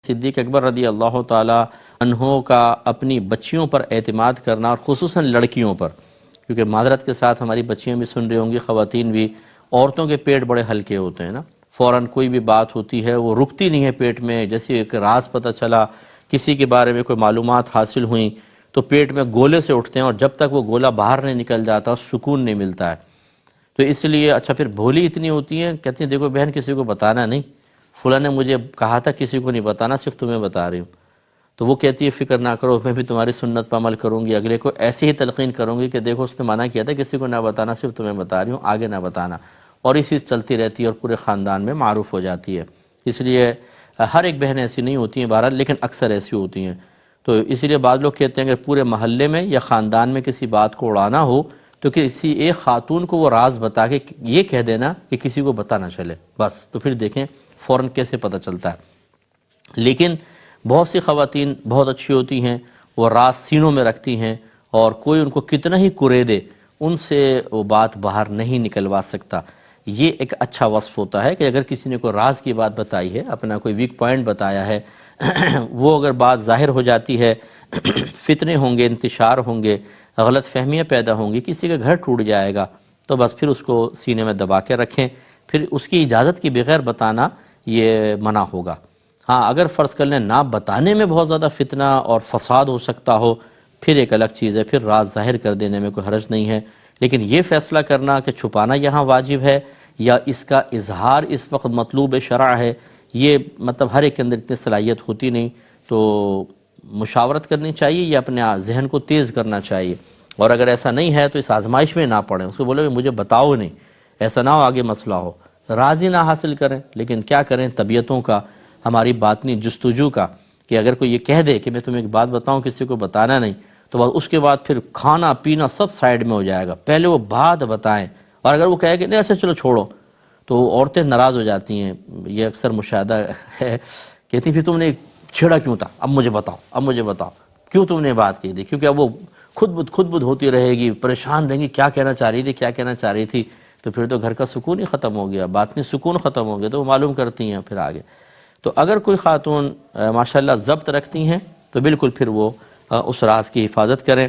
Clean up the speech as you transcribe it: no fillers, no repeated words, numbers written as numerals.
صدیق اکبر رضی اللہ تعالی عنہ کا اپنی بچیوں پر اعتماد کرنا اور خصوصاً لڑکیوں پر، کیونکہ معذرت کے ساتھ ہماری بچیاں بھی سن رہی ہوں گی، خواتین بھی، عورتوں کے پیٹ بڑے ہلکے ہوتے ہیں نا، فوراً کوئی بھی بات ہوتی ہے وہ رکتی نہیں ہے پیٹ میں، جیسے ایک راز پتہ چلا، کسی کے بارے میں کوئی معلومات حاصل ہوئیں تو پیٹ میں گولے سے اٹھتے ہیں، اور جب تک وہ گولہ باہر نہیں نکل جاتا سکون نہیں ملتا ہے۔ تو اس لیے اچھا پھر بھولی اتنی ہوتی ہیں، کہتی ہیں دیکھو بہن کسی کو بتانا نہیں، فلاں نے مجھے کہا تھا کسی کو نہیں بتانا، صرف تمہیں بتا رہی ہوں۔ تو وہ کہتی ہے فکر نہ کرو، میں بھی تمہاری سنت پر عمل کروں گی، اگلے کو ایسے ہی تلقین کروں گی کہ دیکھو اس نے منع کیا تھا کسی کو نہ بتانا، صرف تمہیں بتا رہی ہوں، آگے نہ بتانا، اور اسی سے چلتی رہتی ہے اور پورے خاندان میں معروف ہو جاتی ہے۔ اس لیے ہر ایک بہن ایسی نہیں ہوتی ہیں بہرحال، لیکن اکثر ایسی ہوتی ہیں۔ تو اسی لیے بعض لوگ کہتے ہیں کہ پورے محلے میں یا خاندان میں کسی بات کو اڑانا ہو تو کسی ایک خاتون کو وہ راز بتا کے یہ کہہ دینا کہ کسی کو پتہ نہ چلے، بس تو پھر دیکھیں فوراً کیسے پتہ چلتا ہے۔ لیکن بہت سی خواتین بہت اچھی ہوتی ہیں، وہ راز سینوں میں رکھتی ہیں، اور کوئی ان کو کتنا ہی کرے دے ان سے وہ بات باہر نہیں نکلوا سکتا۔ یہ ایک اچھا وصف ہوتا ہے کہ اگر کسی نے کوئی راز کی بات بتائی ہے، اپنا کوئی ویک پوائنٹ بتایا ہے، وہ اگر بات ظاہر ہو جاتی ہے، فتنے ہوں گے، انتشار ہوں گے، غلط فہمیاں پیدا ہوں گی، کسی کا گھر ٹوٹ جائے گا، تو بس پھر اس کو سینے میں دبا کے رکھیں، پھر اس کی اجازت کے بغیر بتانا یہ منع ہوگا۔ ہاں اگر فرض کر لیں نہ بتانے میں بہت زیادہ فتنہ اور فساد ہو سکتا ہو، پھر ایک الگ چیز ہے، پھر راز ظاہر کر دینے میں کوئی حرج نہیں ہے، لیکن یہ فیصلہ کرنا کہ چھپانا یہاں واجب ہے یا اس کا اظہار اس وقت مطلوب شرع ہے، یہ مطلب ہر ایک کے اندر اتنی صلاحیت ہوتی نہیں، تو مشاورت کرنی چاہیے یا اپنے ذہن کو تیز کرنا چاہیے، اور اگر ایسا نہیں ہے تو اس آزمائش میں نہ پڑیں، اس کو بولے مجھے بتاؤ نہیں، ایسا نہ ہو آگے مسئلہ ہو، راز ہی نہ حاصل کریں، لیکن کیا کریں طبیعتوں کا، ہماری باطنی جستجو کا، کہ اگر کوئی یہ کہہ دے کہ میں تمہیں ایک بات بتاؤں کسی کو بتانا نہیں، تو بس اس کے بعد پھر کھانا پینا سب سائیڈ میں ہو جائے گا، پہلے وہ بات بتائیں، اور اگر وہ کہے کہ نہیں ایسے چلو چھوڑو تو عورتیں ناراض ہو جاتی ہیں، یہ اکثر مشاہدہ ہے، کہتی پھر تم نے چھیڑا کیوں تھا، اب مجھے بتاؤ، اب مجھے بتاؤ کیوں تم نے بات کی تھی، کیونکہ اب وہ خود بدھ ہوتی رہے گی، پریشان رہیں گی کیا کہنا چاہ رہی تھی کیا کہنا چاہ رہی تھی، تو پھر تو گھر کا سکون ہی ختم ہو گیا، باطنی سکون ختم ہو گیا، تو وہ معلوم کرتی ہیں پھر آگے۔ تو اگر کوئی خاتون ماشاءاللہ ضبط رکھتی ہیں تو بالکل پھر وہ اس راز کی حفاظت کریں۔